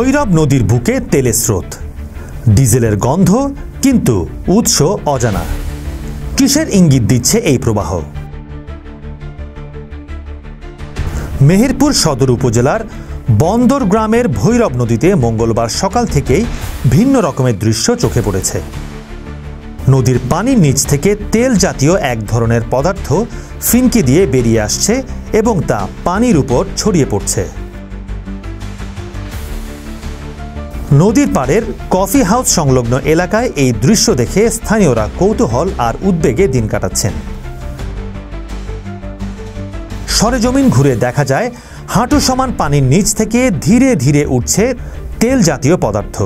ভৈরব নদীর বুকে তেলের স্রোত, ডিজেলের গন্ধ, কিন্তু উৎস অজানা। কিসের ইঙ্গিত দিচ্ছে এই প্রবাহ? মেহেরপুর সদর উপজেলার বন্দর গ্রামের ভৈরব নদীতে মঙ্গলবার সকাল থেকেই ভিন্ন রকমের দৃশ্য চোখে পড়েছে। নদীর পানির নিচ থেকে তেল জাতীয় এক ধরনের পদার্থ ফিনকি দিয়ে বেরিয়ে আসছে এবং তা পানির উপর ছড়িয়ে পড়ছে। নদীর পাড়ের কফি হাউস সংলগ্ন এলাকায় এই দৃশ্য দেখে স্থানীয়রা কৌতূহল আর উদ্বেগে দিন কাটাচ্ছেন। সরেজমিন ঘুরে দেখা যায় হাঁটু সমান পানির নিচ থেকে ধীরে ধীরে উঠছে তেল জাতীয় পদার্থ।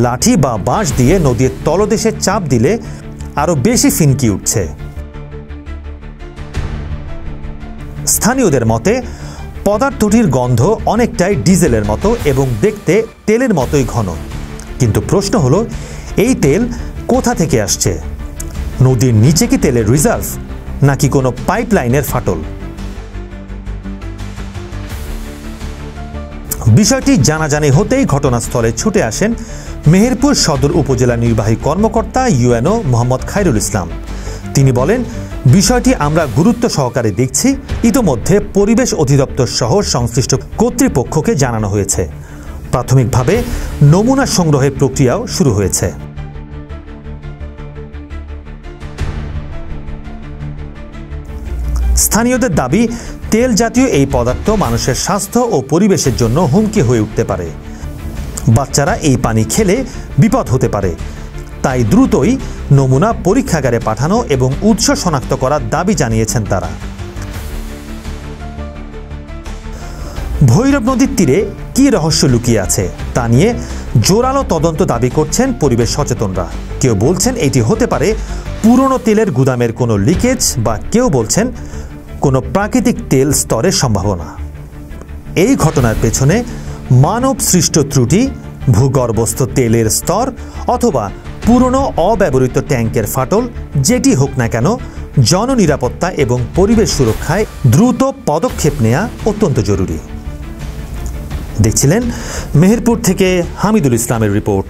লাঠি বা বাঁশ দিয়ে নদীর তলদেশে চাপ দিলে আরো বেশি ফিনকি উঠছে। স্থানীয়দের মতে পদার্থটির গন্ধ অনেকটাই ডিজেলের মতো এবং দেখতে তেলের মতোই ঘন। কিন্তু প্রশ্ন হলো, এই তেল কোথা থেকে আসছে? নদীর নিচে কি তেলের রিজার্ভ, নাকি কোনো পাইপলাইনের ফাটল? বিষয়টি জানাজানি হতেই ঘটনাস্থলে ছুটে আসেন মেহেরপুর সদর উপজেলা নির্বাহী কর্মকর্তা ইউএনও মোহাম্মদ খায়রুল ইসলাম। তিনি বলেন, বিষয়টি আমরা গুরুত্ব সহকারে দেখছি। ইতোমধ্যে পরিবেশ অধিদপ্তর সহ সংশ্লিষ্ট কর্তৃপক্ষকে জানানো হয়েছে। প্রাথমিকভাবে নমুনা সংগ্রহের প্রক্রিয়াও শুরু হয়েছে। স্থানীয়দের দাবি, তেল জাতীয় এই পদার্থ মানুষের স্বাস্থ্য ও পরিবেশের জন্য হুমকি হয়ে উঠতে পারে। বাচ্চারা এই পানি খেলে বিপদ হতে পারে। তাই দ্রুতই নমুনা পরীক্ষাগারে পাঠানো এবং উৎস শনাক্ত করার দাবি জানিয়েছেন তারা। ভৈরব নদীর তীরে কি রহস্য লুকিয়ে আছে তা নিয়ে জোরালো তদন্ত দাবি করছেন পরিবেশ সচেতনরা। কেউ বলছেন এটি হতে পারে পুরনো তেলের গুদামের কোনো লিকেজ, বা কেউ বলছেন কোনো প্রাকৃতিক তেল স্তরের সম্ভাবনা। এই ঘটনার পেছনে মানব সৃষ্ট ত্রুটি, ভূগর্ভস্থ তেলের স্তর, অথবা পুরনো অব্যবহৃত ট্যাঙ্কের ফাটল, যেটি হোক না কেন, জননিরাপত্তা এবং পরিবেশ সুরক্ষায় দ্রুত পদক্ষেপ নেওয়া অত্যন্ত জরুরি। দেখছিলেন মেহেরপুর থেকে হামিদুল ইসলামের রিপোর্ট।